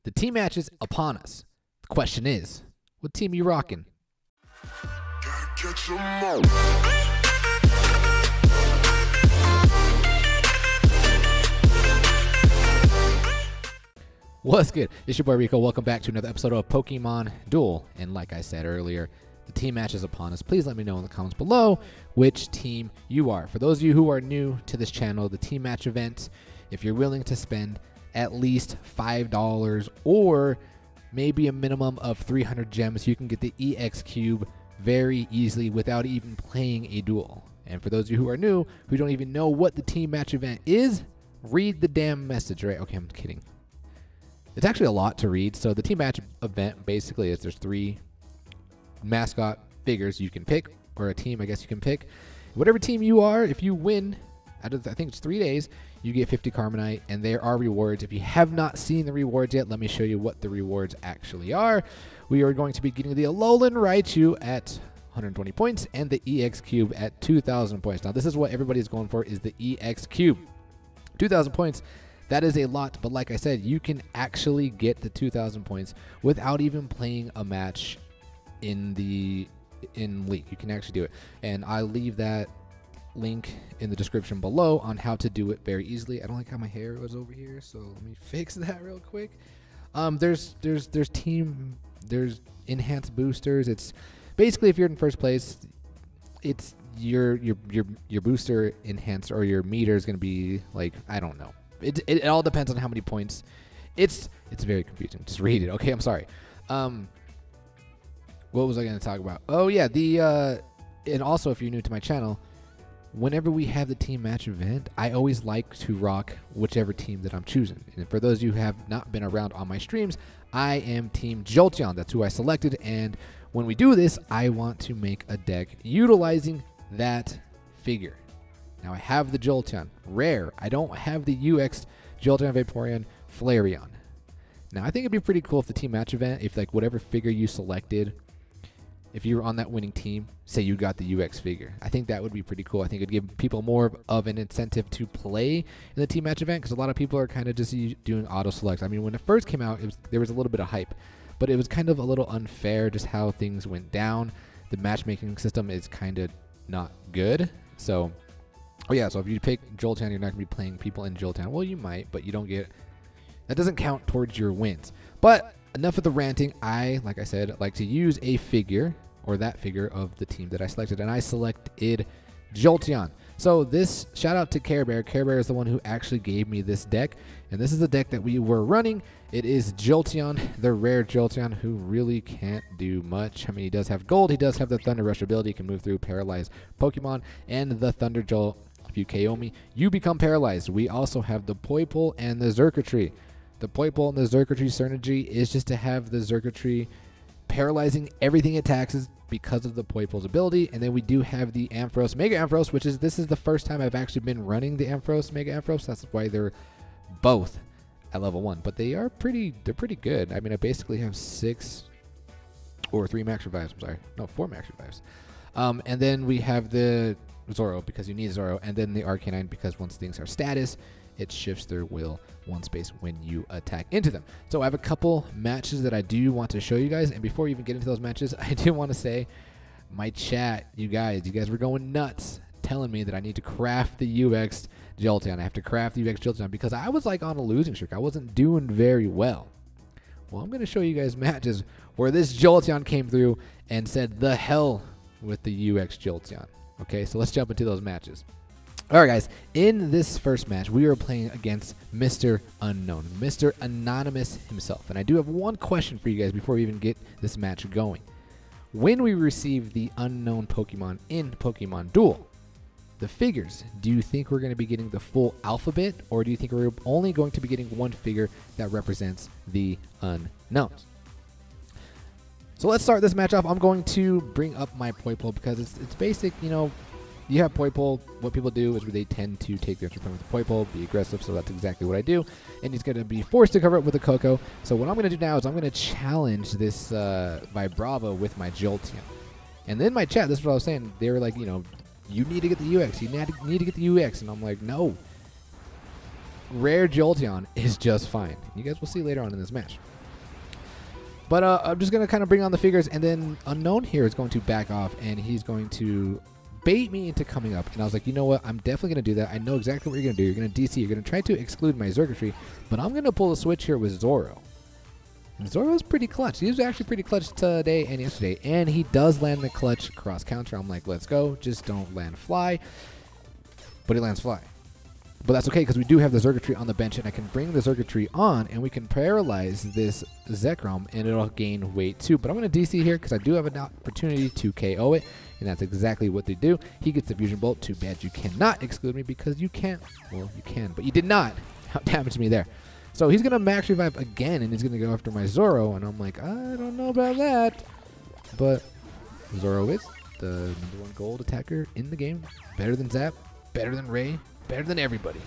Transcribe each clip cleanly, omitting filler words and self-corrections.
The team match is upon us. The question is, what team are you rocking? What's good? It's your boy Rico. Welcome back to another episode of Pokemon Duel. And like I said earlier, the team match is upon us. Please let me know in the comments below which team you are. For those of you who are new to this channel, the team match event, if you're willing to spend at least $5 or maybe a minimum of 300 gems, you can get the EX Cube very easily without even playing a duel. And for those of you who are new, who don't even know what the team match event is, read the damn message, right? Okay, I'm kidding. It's actually a lot to read. So the team match event basically is there's 3 mascot figures you can pick, or a team I guess you can pick. Whatever team you are, if you win, out of I think it's 3 days, you get 50 Carbonite, and there are rewards. If you have not seen the rewards yet, let me show you what the rewards actually are. We are going to be getting the Alolan Raichu at 120 points and the EX Cube at 2,000 points. Now this is what everybody's going for, is the EX Cube. 2,000 points. That is a lot, but like I said, you can actually get the 2,000 points without even playing a match in League. You can actually do it, and I leave that link in the description below on how to do it very easily. I don't like how my hair was over here, so let me fix that real quick. There's enhanced boosters. It's basically, if you're in first place, it's your booster enhanced, or your meter is going to be like, I don't know. It all depends on how many points. It's very confusing. Just read it. Okay, I'm sorry. What was I going to talk about? Oh yeah, and also if you're new to my channel, whenever we have the team match event, I always like to rock whichever team that I'm choosing. And for those of you who have not been around on my streams, I am Team Jolteon. That's who I selected. And when we do this, I want to make a deck utilizing that figure. Now I have the Jolteon rare. I don't have the UX Jolteon, Vaporeon, Flareon. Now I think it'd be pretty cool if the team match event, if like whatever figure you selected, if you were on that winning team, say you got the UX figure, I think that would be pretty cool. I think it'd give people more of an incentive to play in the team match event, because a lot of people are kind of just doing auto select. I mean, when it first came out, there was a little bit of hype, but it was kind of a little unfair just how things went down. The matchmaking system is kind of not good. So, oh yeah, so if you pick Jolteon, you're not going to be playing people in Jolteon. Well, you might, but you don't get, that doesn't count towards your wins. But enough of the ranting. Like I said, like to use a figure, or that figure of the team that I selected, and I selected Jolteon. So this, shout out to Care Bear. Care Bear is the one who actually gave me this deck, and this is the deck that we were running. It is Jolteon, the rare Jolteon, who really can't do much. I mean, he does have gold, he does have the Thunder Rush ability, he can move through paralyzed Pokemon, and the Thunder Jolt. If you KO me, you become paralyzed. We also have the Poipole and the Xurkitree. The Poipole and the Xurkitree synergy is just to have the Xurkitree paralyzing everything it attacks because of the Poipole's ability. And then we do have the Ampharos, Mega Ampharos, which is, this is the first time I've actually been running the Ampharos, Mega Ampharos. That's why they're both at level 1, but they're pretty good. I mean, I basically have 6 or 3 max revives. I'm sorry, no, 4 max revives. And then we have the Zoro, because you need Zoro, and then the Arcanine, because once things are status, it shifts their will 1 space when you attack into them. So I have a couple matches that I do want to show you guys, and before we even get into those matches, I do want to say, my chat, you guys were going nuts telling me that I need to craft the UX Jolteon. I have to craft the UX Jolteon because I was like on a losing streak. I wasn't doing very well. Well, I'm going to show you guys matches where this Jolteon came through and said the hell with the UX Jolteon. Okay, so let's jump into those matches. All right, guys, in this first match, we are playing against Mr. Unknown, Mr. Anonymous himself. And I do have one question for you guys before we even get this match going. When we receive the unknown Pokemon in Pokemon Duel, the figures, do you think we're going to be getting the full alphabet, or do you think we're only going to be getting one figure that represents the unknowns? So let's start this match off. I'm going to bring up my Poipole because it's basic, you know. You have Poipole, what people do is they tend to take their turn with the Poipole, be aggressive, so that's exactly what I do. And he's going to be forced to cover it with a Coco. So what I'm going to do now is I'm going to challenge this Vibrava with my Jolteon. And then my chat, this is what I was saying, they were like, you know, you need to get the UX, you need to get the UX. And I'm like, no. Rare Jolteon is just fine. You guys will see later on in this match. But I'm just going to kind of bring on the figures, and then Unknown here is going to back off, and he's going to bait me into coming up. And I was like, you know what? I'm definitely going to do that. I know exactly what you're going to do. You're going to DC. You're going to try to exclude my circuitry, but I'm going to pull a switch here with Zoro. And Zoro's pretty clutch. He was actually pretty clutch today and yesterday, and he does land the clutch cross counter. I'm like, let's go. Just don't land fly. But he lands fly. But that's okay, because we do have the circuitry on the bench, and I can bring the circuitry on, and we can paralyze this Zekrom, and it'll gain weight too. But I'm going to DC here, because I do have an opportunity to KO it, and that's exactly what they do. He gets the Fusion Bolt. Too bad you cannot exclude me, because you can't. Well, you can, but you did not outdamage me there. So he's going to max revive again, and he's going to go after my Zoro, and I'm like, I don't know about that. But Zoro is the #1 gold attacker in the game. Better than Zap, better than Ray, better than everybody.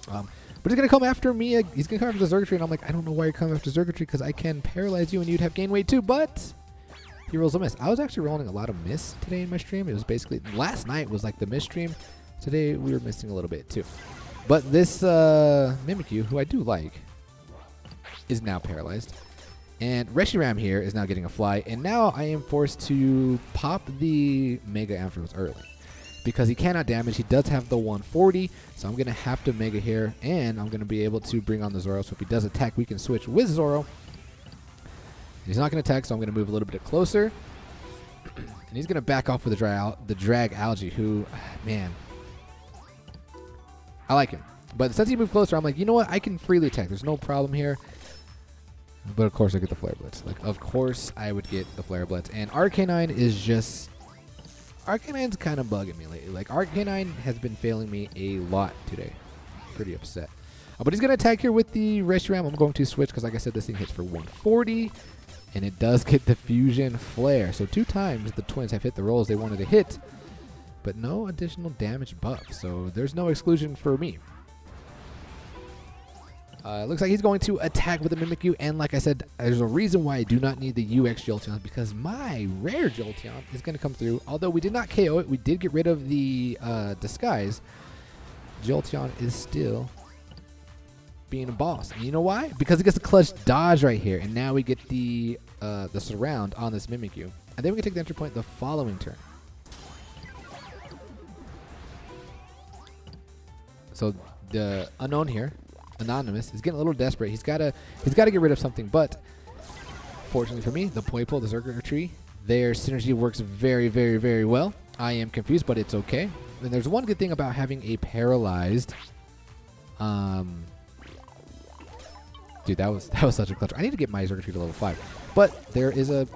But he's going to come after me. He's going to come after the circuitry, and I'm like, I don't know why you're coming after circuitry, because I can paralyze you, and you'd have gain weight too, but he rolls a miss. I was actually rolling a lot of miss today in my stream. It was basically, last night was like the miss stream. Today we were missing a little bit too. But this Mimikyu, who I do like, is now paralyzed. And Reshiram here is now getting a fly, and now I am forced to pop the Mega Ampharos early, because he cannot damage. He does have the 140, so I'm going to have to Mega here, and I'm going to be able to bring on the Zoro. So if he does attack, we can switch with Zoro. He's not going to attack, so I'm going to move a little bit closer. And he's going to back off with the Drag Algae, who, man, I like him. But since he moved closer, I'm like, you know what? I can freely attack. There's no problem here. But of course I get the Flare Blitz. Like, of course I would get the Flare Blitz. And Arcanine is just... Arcanine's kind of bugging me lately. Like, Arcanine has been failing me a lot today. Pretty upset. But he's going to attack here with the Reshiram. I'm going to switch because, like I said, this thing hits for 140. And it does get the Fusion Flare. So 2 times the twins have hit the rolls they wanted to hit. But no additional damage buff. So there's no exclusion for me. Looks like he's going to attack with the Mimikyu, and like I said, there's a reason why I do not need the UX Jolteon, because my rare Jolteon is going to come through. Although we did not KO it, we did get rid of the disguise. Jolteon is still being a boss. And you know why? Because it gets a clutch dodge right here, and now we get the surround on this Mimikyu. And then we can take the entry point the following turn. So the Unknown here, Anonymous, is getting a little desperate. He's got to get rid of something, but fortunately for me, the Poipo, the circuitry, their synergy works very, very, very well. I am confused, but it's okay. And there's one good thing about having a paralyzed, dude, that was such a clutch. I need to get my circuitry to level 5, but there is a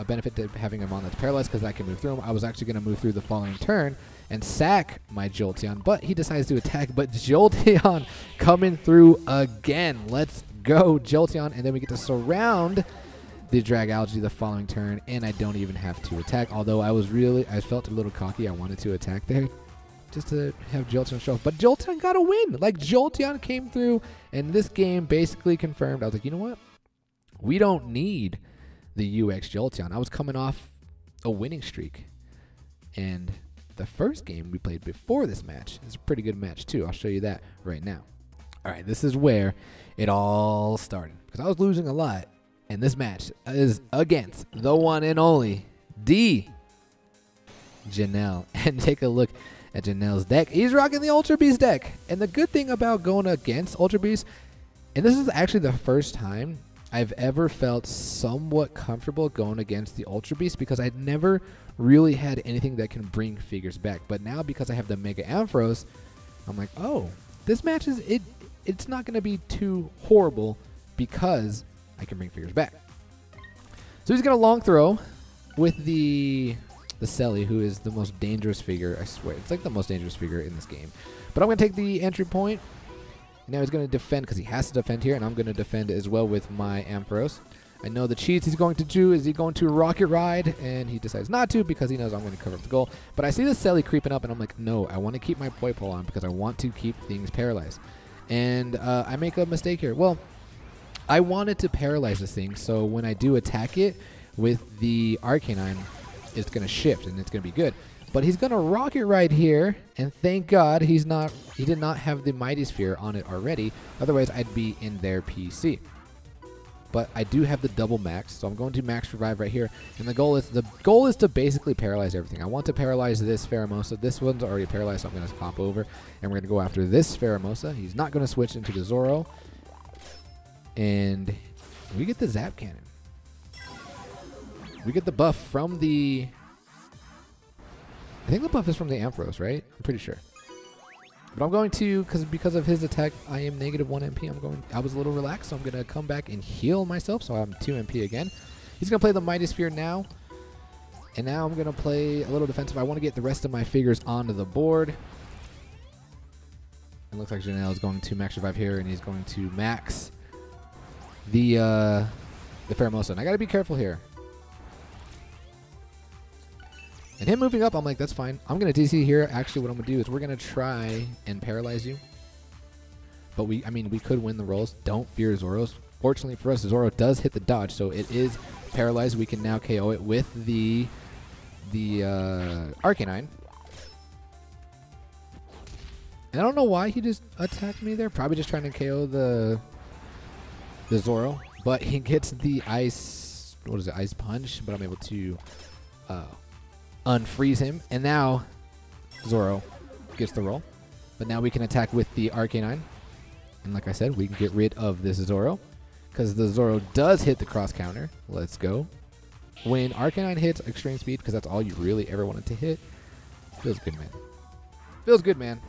benefit to having him on that's paralyzed, because I can move through him. I was actually going to move through the following turn and sack my Jolteon, but he decides to attack. But Jolteon coming through again. Let's go, Jolteon. And then we get to surround the Drag Algae the following turn, and I don't even have to attack. Although I felt a little cocky. I wanted to attack there just to have Jolteon show off. But Jolteon got a win. Like, Jolteon came through, and this game basically confirmed. I was like, you know what? We don't need the UX Jolteon. I was coming off a winning streak, and the first game we played before this match is a pretty good match too. I'll show you that right now. All right, this is where it all started, because I was losing a lot, and this match is against the one and only Janelle. And take a look at Janelle's deck. He's rocking the Ultra Beast deck, and the good thing about going against Ultra Beast, and this is actually the first time I've ever felt somewhat comfortable going against the Ultra Beast, because I'd never really had anything that can bring figures back. But now, because I have the Mega Ampharos, I'm like, oh, this match is it's not going to be too horrible, because I can bring figures back. So he's going to long throw with the Selly, who is the most dangerous figure. I swear, it's like the most dangerous figure in this game. But I'm going to take the entry point. Now he's going to defend, because he has to defend here, and I'm going to defend as well with my Ampharos. I know the cheats he's going to do. Is he going to Rocket Ride? And he decides not to, because he knows I'm going to cover up the goal. But I see the Selly creeping up, and I'm like, no, I want to keep my Poipo on, because I want to keep things paralyzed. And I make a mistake here. Well, I wanted to paralyze this thing, so when I do attack it with the Arcanine, it's going to shift, and it's going to be good. But he's going to Rocket Ride here, and thank God he did not have the Mighty Sphere on it already. Otherwise, I'd be in their PC. but I do have the double max, so I'm going to max revive right here. And the goal is to basically paralyze everything. I want to paralyze this Pheromosa. This one's already paralyzed, so I'm going to hop over, and we're going to go after this Pheromosa. He's not going to switch into the Zoro, and we get the Zap Cannon. We get the buff from the... I think the buff is from the Ampharos, right? I'm pretty sure. But I'm going to, because of his attack, I am -1 MP. I was a little relaxed, so I'm going to come back and heal myself, so I'm 2 MP again. He's going to play the Mighty Sphere now. And now I'm going to play a little defensive. I want to get the rest of my figures onto the board. It looks like Janelle is going to max revive here, and he's going to max the Pheromosa. And I got to be careful here. And him moving up, I'm like, that's fine. I'm going to DC here. Actually, what I'm going to do is we're going to try and paralyze you. But we could win the rolls. Don't fear Zoros. Fortunately for us, Zoro does hit the dodge, so it is paralyzed. We can now KO it with the Arcanine. And I don't know why he just attacked me there. Probably just trying to KO the Zoro. But he gets the ice, what is it, ice punch. But I'm able to unfreeze him, and now Zoro gets the roll. But now we can attack with the Arcanine, and like I said, we can get rid of this Zoro because the Zoro does hit the cross counter. Let's go. When Arcanine hits extreme speed, because that's all you really ever wanted to hit, feels good, man. Feels good, man.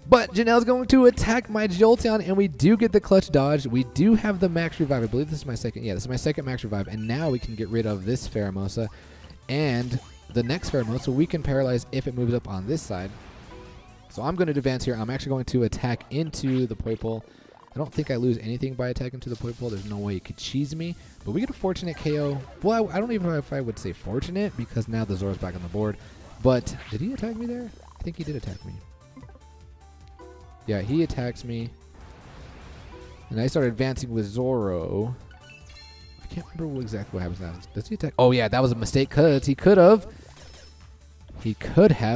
But Janelle's going to attack my Jolteon, and we do get the clutch dodge. We do have the max revive. I believe this is my second. Yeah, this is my second max revive. And now we can get rid of this Pheromosa. And the next Pheromosa we can paralyze if it moves up on this side. So I'm going to advance here. I'm actually going to attack into the Poipole. I don't think I lose anything by attacking to the Poipole. There's no way it could cheese me. But we get a fortunate KO. Well, I don't even know if I would say fortunate, because now the Zoro's back on the board. But did he attack me there? I think he did attack me. Yeah, he attacks me. And I start advancing with Zoro. I can't remember exactly what happens now. Does he attack? Oh, yeah, that was a mistake, because he could have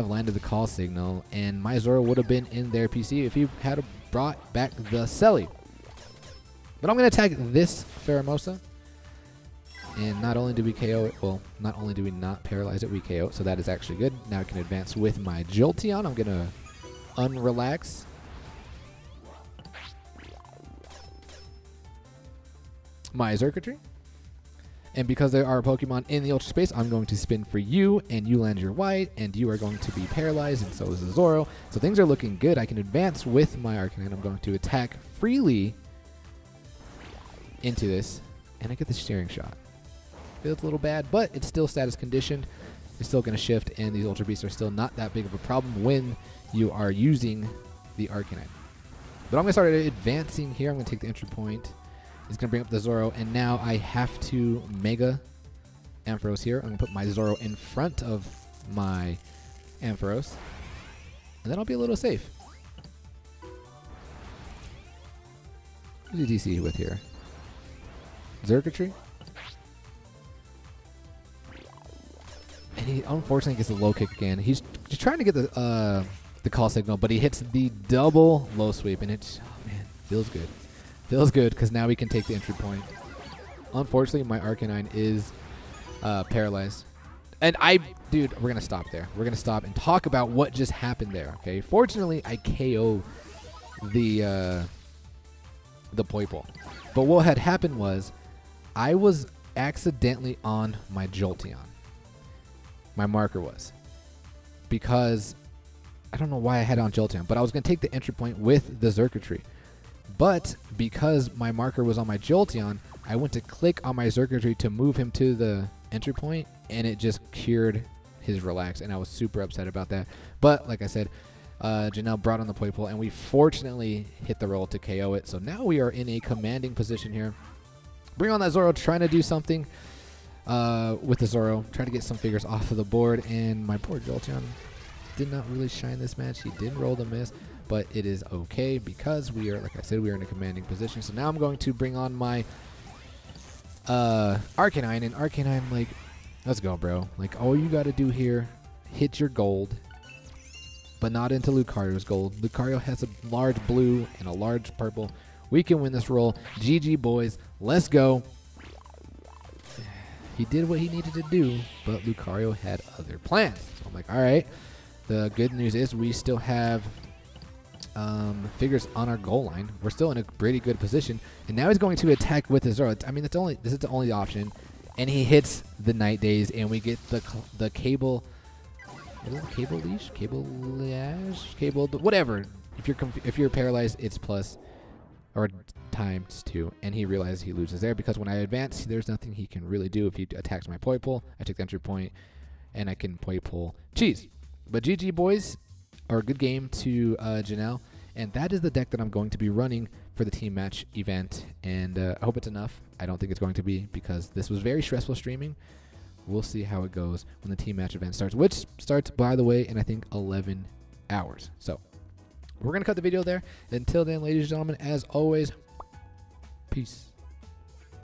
landed the call signal, and my Zoro would have been in their PC if he had brought back the Selly. But I'm going to attack this Pheromosa. And not only do we KO it, well, not only do we not paralyze it, we KO it, so that is actually good. Now I can advance with my Jolteon. I'm going to unrelax. My circuitry, and because there are Pokemon in the Ultra Space, I'm going to spin for you, and you land your white, and you are going to be paralyzed, and so is the Zoro. So things are looking good. I can advance with my Arcanine. I'm going to attack freely into this, and I get the steering shot. Feels a little bad, but it's still status conditioned. It's still going to shift, and these Ultra Beasts are still not that big of a problem when you are using the Arcanine. But I'm going to start advancing here. I'm going to take the entry point. He's going to bring up the Zoro, and now I have to Mega Ampharos here. I'm going to put my Zoro in front of my Ampharos, and then I'll be a little safe. Who did DC with here? Circuitry? And he unfortunately gets a low kick again. He's trying to get the call signal, but he hits the double low sweep, and it's, oh man, feels good. Feels good, because now we can take the entry point. Unfortunately, my Arcanine is paralyzed. And dude, we're going to stop there. We're going to stop and talk about what just happened there, okay? Fortunately, I KO the Poipole. But what had happened was I was accidentally on my Jolteon. My marker was. Because I don't know why I had it on Jolteon, but I was going to take the entry point with the Circuitry. But because my marker was on my Jolteon, I went to click on my Circuitry to move him to the entry point, and it just cured his relax, and I was super upset about that. But like I said, Janelle brought on the Poipole, and we fortunately hit the roll to KO it. So now we are in a commanding position here. Bring on that Zoro, trying to do something with the Zoro, trying to get some figures off of the board, and my poor Jolteon did not really shine this match. He did roll the miss. But it is okay because we are, like I said, we are in a commanding position. So now I'm going to bring on my Arcanine. And Arcanine, like, let's go, bro. Like, all you got to do here, hit your gold, but not into Lucario's gold. Lucario has a large blue and a large purple. We can win this roll. GG, boys. Let's go. He did what he needed to do, but Lucario had other plans. So I'm like, all right. The good news is we still have figures on our goal line. We're still in a pretty good position. And now he's going to attack with his Zoro. I mean, this is the only option. And he hits the Night Days, and we get the cable. What is it? Cable leash? Cable lash? Cable, whatever. If you're paralyzed, it's plus or ×2, and he realizes he loses there because when I advance, there's nothing he can really do. If he attacks my Poipole, I take the entry point, and I can Poipole cheese. But GG, boys, or good game to Janelle, and that is the deck that I'm going to be running for the team match event, and I hope it's enough. I don't think it's going to be because this was very stressful streaming. We'll see how it goes when the team match event starts, which starts, by the way, in I think 11 hours. So we're going to cut the video there. Until then, ladies and gentlemen, as always, peace.